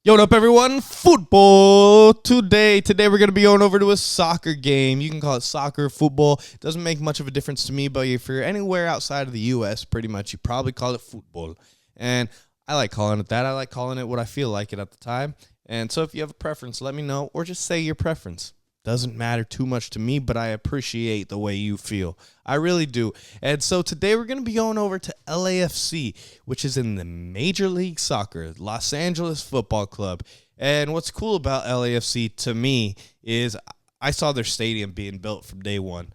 Yo, what up, everyone? Football today. Today we're going to be going over to a soccer game. You can call it soccer, football. It doesn't make much of a difference to me, but if you're anywhere outside of the U.S., pretty much, you probably call it football. And I like calling it that. I like calling it what I feel like it at the time. And so if you have a preference, let me know, or just say your preference. Doesn't matter too much to me, but I appreciate the way you feel. I really do. And so today we're going to be going over to LAFC, which is in the Major League Soccer, Los Angeles Football Club. And what's cool about LAFC to me is I saw their stadium being built from day one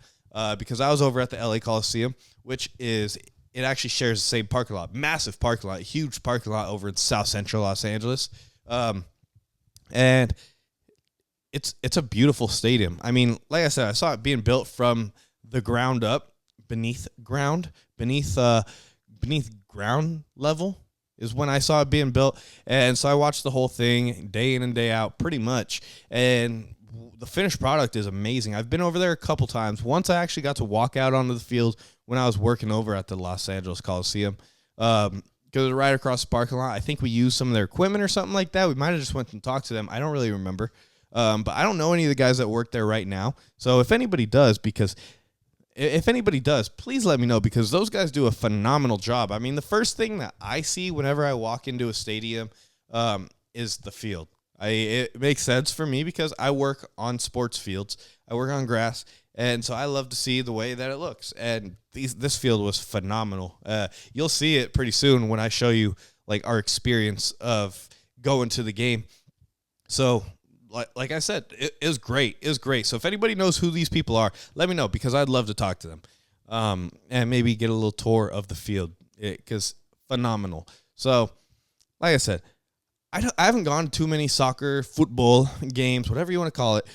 because I was over at the LA Coliseum, which is, it actually shares the same parking lot, massive parking lot, huge parking lot over in South Central Los Angeles. And it's a beautiful stadium. I mean, like I said, I saw it being built from the ground up, beneath ground level is when I saw it being built. And so I watched the whole thing day in and day out pretty much. And the finished product is amazing. I've been over there a couple times. Once I actually got to walk out onto the field when I was working over at the Los Angeles Coliseum. Because right across the parking lot, I think we used some of their equipment or something like that. We might have just went and talked to them. I don't really remember. But I don't know any of the guys that work there right now. So if anybody does, please let me know, because those guys do a phenomenal job. I mean, the first thing that I see whenever I walk into a stadium is the field. It makes sense for me because I work on sports fields. I work on grass, and so I love to see the way that it looks. And this field was phenomenal. You'll see it pretty soon when I show you like our experience of going to the game. So like I said, it was great. It was great. So if anybody knows who these people are, let me know, because I'd love to talk to them and maybe get a little tour of the field, because phenomenal. So like I said, I haven't gone to too many soccer, football games, whatever you want to call it,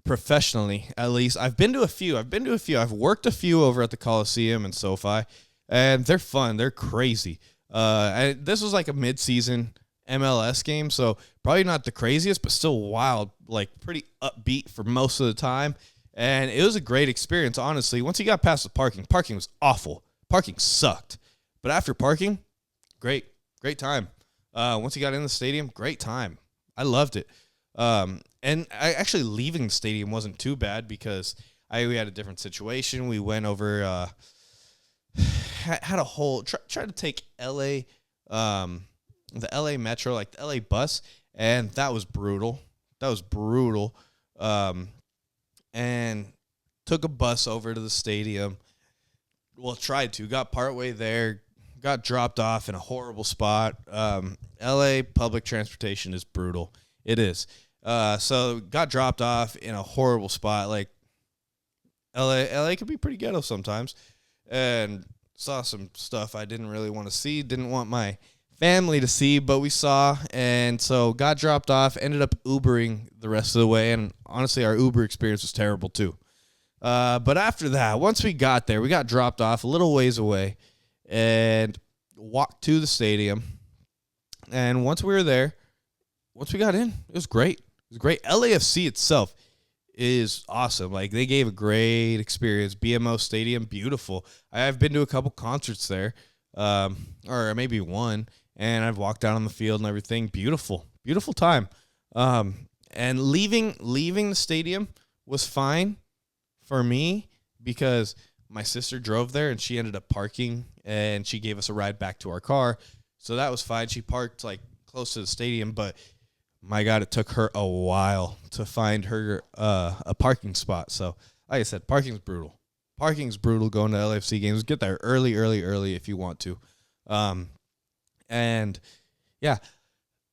professionally at least. I've been to a few. I've worked a few over at the Coliseum and SoFi, and they're fun. They're crazy. This was like a mid-season MLS game, so probably not the craziest, but still wild, like pretty upbeat for most of the time. And it was a great experience, honestly. Once you got past the parking was awful. Parking sucked. But after parking, great time. Once you got in the stadium, great time. I loved it. And actually leaving the stadium wasn't too bad, because we had a different situation. We went over, had a whole, tried to take LA, the LA Metro, like the LA bus, and that was brutal. And took a bus over to the stadium. Well, tried to. Got partway there. Got dropped off in a horrible spot. LA public transportation is brutal. It is. So got dropped off in a horrible spot. Like, LA can be pretty ghetto sometimes. And saw some stuff I didn't really want to see. Didn't want my family to see, but we saw, and so got dropped off, ended up Ubering the rest of the way, and honestly, our Uber experience was terrible too. But after that, once we got there, we got dropped off a little ways away, and walked to the stadium, and once we were there, once we got in, it was great. LAFC itself is awesome. Like, they gave a great experience. BMO Stadium, beautiful. I've been to a couple concerts there, or maybe one, and I've walked out on the field and everything. Beautiful time. And leaving the stadium was fine for me, because my sister drove there and she ended up parking, and she gave us a ride back to our car. So that was fine. She parked like close to the stadium, but my God, it took her a while to find her a parking spot. So like I said, parking's brutal. Parking's brutal going to LAFC games. Get there early if you want to. And yeah,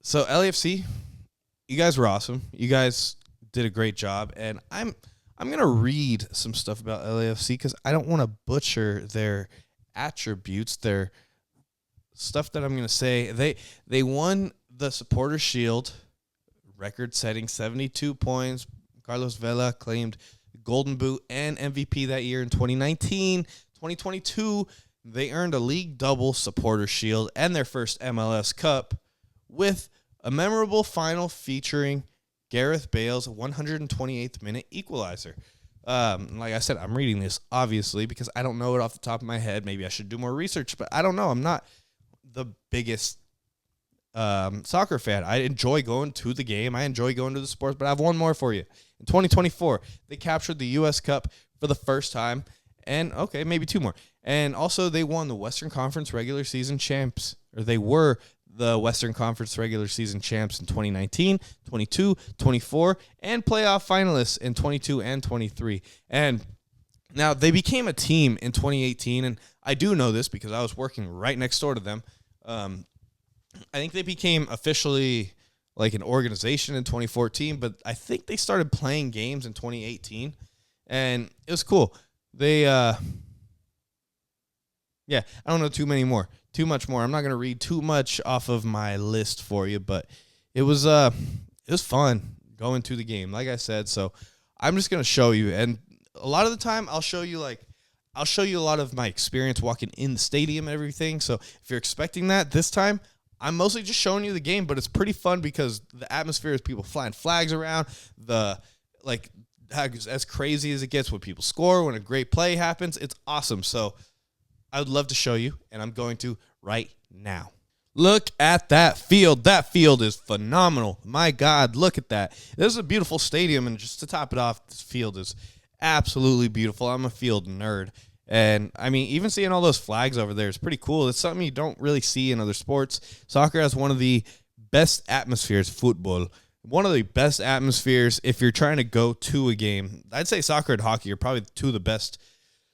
so LAFC, you guys were awesome. You guys did a great job, and I'm gonna read some stuff about LAFC, because I don't want to butcher their attributes, their stuff that I'm gonna say. They won the Supporter Shield, record-setting 72 points. Carlos Vela claimed Golden Boot and MVP that year in 2019. 2022, they earned a league double, Supporter Shield, and their first MLS Cup, with a memorable final featuring Gareth Bale's 128th minute equalizer. Like I said, I'm reading this, obviously, because I don't know it off the top of my head. Maybe I should do more research, but I don't know. I'm not the biggest soccer fan. I enjoy going to the game. I enjoy going to the sports, but I have one more for you. In 2024, they captured the U.S. Cup for the first time, and okay, maybe two more. And also, they won the Western Conference regular season champs, or they were the Western Conference regular season champs in 2019, 22, 24, and playoff finalists in 22 and 23. And now they became a team in 2018, and I do know this because I was working right next door to them. I think they became officially like an organization in 2014, but I think they started playing games in 2018, and it was cool. They, I don't know too much more. I'm not going to read too much off of my list for you, but it was fun going to the game, like I said. So I'm just going to show you, and a lot of the time I'll show you a lot of my experience walking in the stadium and everything. So if you're expecting that this time, I'm mostly just showing you the game, but it's pretty fun because the atmosphere is people flying flags around, as crazy as it gets when people score, when a great play happens. It's awesome. So I would love to show you, and I'm going to right now. Look at that field. That field is phenomenal. My God, look at that. This is a beautiful stadium, and just to top it off, this field is absolutely beautiful. I'm a field nerd. And, I mean, even seeing all those flags over there is pretty cool. It's something you don't really see in other sports. Soccer has one of the best atmospheres, football. One of the best atmospheres if you're trying to go to a game. I'd say soccer and hockey are probably two of the best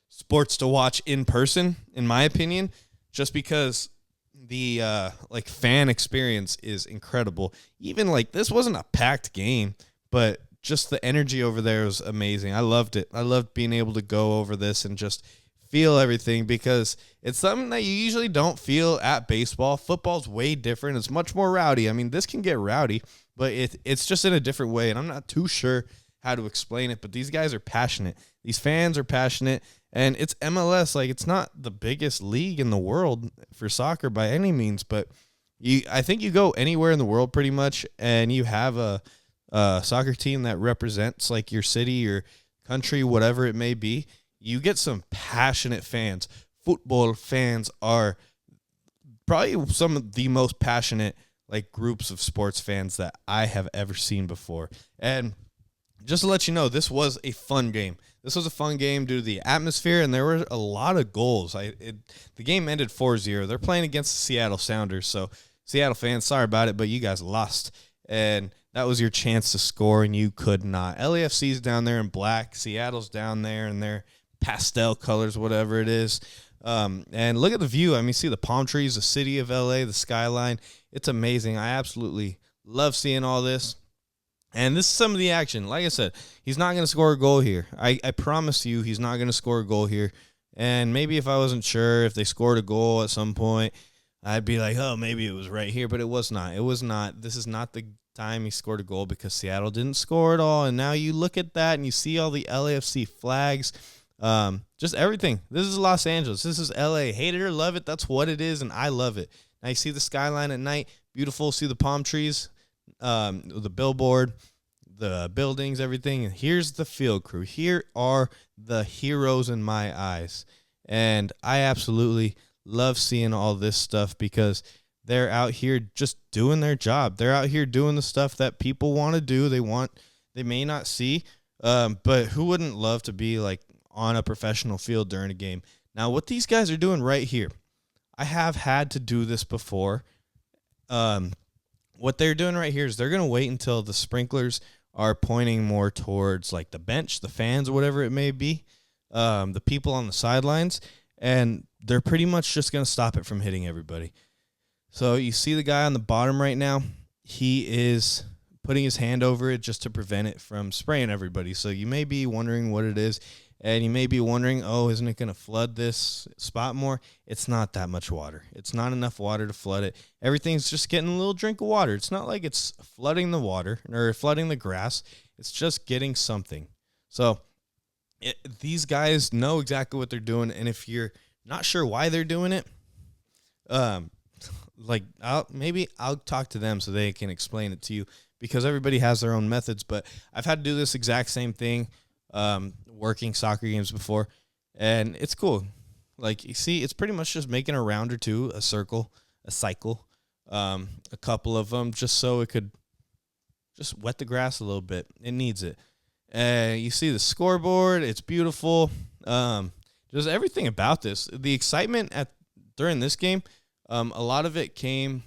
sports to watch in person, in my opinion, just because the fan experience is incredible. Even this wasn't a packed game, but just the energy over there was amazing. I loved it. I loved being able to go over this and just feel everything because it's something that you usually don't feel at baseball. Football's way different. It's much more rowdy. I mean, this can get rowdy, but it's just in a different way, and I'm not too sure how to explain it, but these guys are passionate. These fans are passionate, and it's MLS. It's not the biggest league in the world for soccer by any means, but I think you go anywhere in the world pretty much, and you have a soccer team that represents your city, your country, whatever it may be, you get some passionate fans. Football fans are probably some of the most passionate groups of sports fans that I have ever seen before. And just to let you know, this was a fun game. This was a fun game due to the atmosphere, and there were a lot of goals. The game ended 4-0. They're playing against the Seattle Sounders, so Seattle fans, sorry about it, but you guys lost. And that was your chance to score, and you could not. LAFC's down there in black. Seattle's down there in their pastel colors, whatever it is. And look at the view. I mean, see the palm trees, the city of LA, the skyline. It's amazing. I absolutely love seeing all this. And this is some of the action. Like I said, he's not going to score a goal here. I promise you he's not going to score a goal here. And maybe if I wasn't sure if they scored a goal at some point, I'd be like, oh, maybe it was right here. But it was not. It was not. This is not the time he scored a goal because Seattle didn't score at all. And now you look at that and you see all the LAFC flags. Just everything. This is Los Angeles. This is LA. Hate it or love it. That's what it is, and I love it. Now you see the skyline at night. Beautiful. See the palm trees, the billboard, the buildings, everything. And here's the field crew. Here are the heroes in my eyes. And I absolutely love seeing all this stuff because they're out here just doing their job. They're out here doing the stuff that people want to do. They may not see, but who wouldn't love to be on a professional field during a game? Now, what these guys are doing right here, I have had to do this before. What they're doing right here is they're going to wait until the sprinklers are pointing more towards the bench, the fans, or whatever it may be, the people on the sidelines, and they're pretty much just going to stop it from hitting everybody. So you see the guy on the bottom right now, he is putting his hand over it just to prevent it from spraying everybody. So you may be wondering what it is. And you may be wondering, oh, isn't it going to flood this spot more? It's not that much water. It's not enough water to flood it. Everything's just getting a little drink of water. It's not like it's flooding the water or flooding the grass. It's just getting something. So these guys know exactly what they're doing. And if you're not sure why they're doing it, I'll talk to them so they can explain it to you because everybody has their own methods. But I've had to do this exact same thing. Working soccer games before, and it's cool. You see, it's pretty much just making a round or two, a circle, a cycle, a couple of them, just so it could just wet the grass a little bit. It needs it. You see the scoreboard. It's beautiful. Just everything about this. The excitement during this game, a lot of it came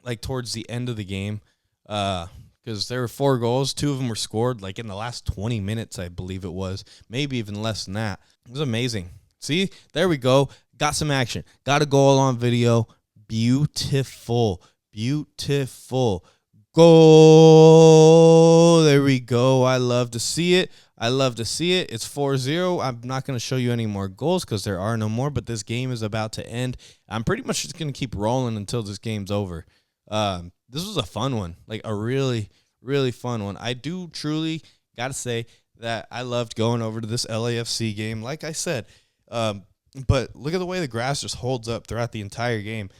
like towards the end of the game, because there were 4 goals. 2 of them were scored like in the last 20 minutes, I believe it was. Maybe even less than that. It was amazing. See, there we go. Got some action. Got a goal on video. Beautiful. Beautiful. Goal. There we go. I love to see it. I love to see it. It's 4-0. I'm not going to show you any more goals because there are no more, but this game is about to end. I'm pretty much just going to keep rolling until this game's over. This was a fun one, like a really, really fun one. I do truly got to say that I loved going over to this LAFC game, like I said. But look at the way the grass just holds up throughout the entire game.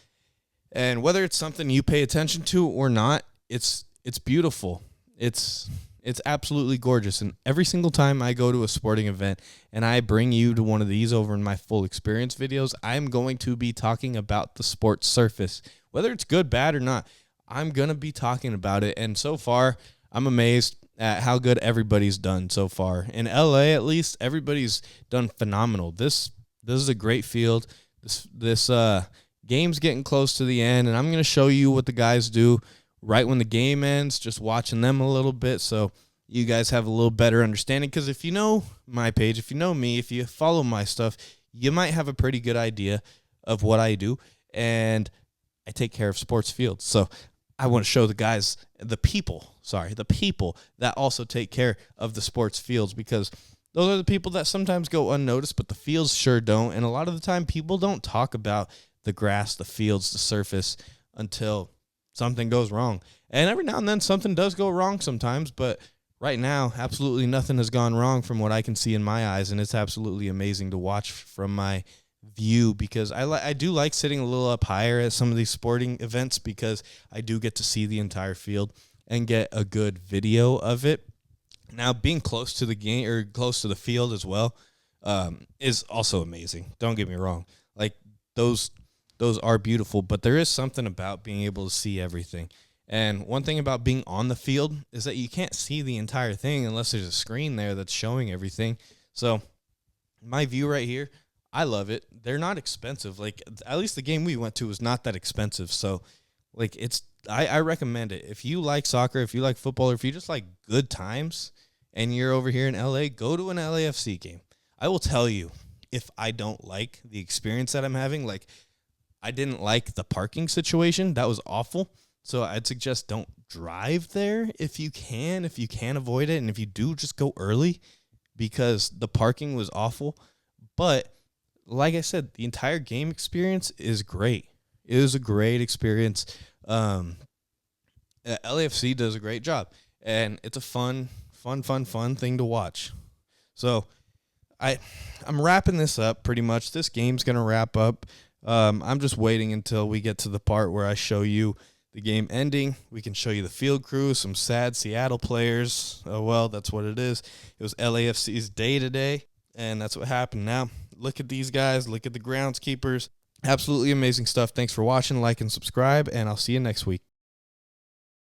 And whether it's something you pay attention to or not, it's beautiful. It's absolutely gorgeous. And every single time I go to a sporting event and I bring you to one of these over in my full experience videos, I'm going to be talking about the sports surface. Whether it's good, bad, or not, I'm going to be talking about it. And so far, I'm amazed at how good everybody's done so far. In LA, at least, everybody's done phenomenal. This is a great field. This game's getting close to the end, and I'm going to show you what the guys do right when the game ends, just watching them a little bit so you guys have a little better understanding. Because if you know my page, if you know me, if you follow my stuff, you might have a pretty good idea of what I do. And I take care of sports fields. So I want to show the people that also take care of the sports fields, because those are the people that sometimes go unnoticed, but the fields sure don't. And a lot of the time, people don't talk about the grass, the fields, the surface until something goes wrong. And every now and then something does go wrong sometimes, but right now, absolutely nothing has gone wrong from what I can see in my eyes, and it's absolutely amazing to watch from my view, because I do like sitting a little up higher at some of these sporting events, because I do get to see the entire field and get a good video of it. Now, being close to the game or close to the field as well is also amazing. Don't get me wrong. Like, those are beautiful, but there is something about being able to see everything. And one thing about being on the field is that you can't see the entire thing unless there's a screen there that's showing everything. So my view right here, I love it. They're not expensive. Like, at least the game we went to was not that expensive. So, like, I recommend it. If you like soccer, if you like football, or if you just like good times and you're over here in LA, go to an LAFC game. I will tell you, if I don't like the experience that I'm having, like, I didn't like the parking situation. That was awful. So I'd suggest don't drive there if you can avoid it. And if you do, just go early, because the parking was awful. But like I said, the entire game experience is great. It was a great experience. LAFC does a great job, and it's a fun thing to watch. So I'm wrapping this up pretty much. This game's going to wrap up. I'm just waiting until we get to the part where I show you the game ending. We can show you the field crew, some sad Seattle players. Oh, well, that's what it is. It was LAFC's day today, and that's what happened. Now, look at these guys. Look at the groundskeepers. Absolutely amazing stuff. Thanks for watching. Like and subscribe, and I'll see you next week.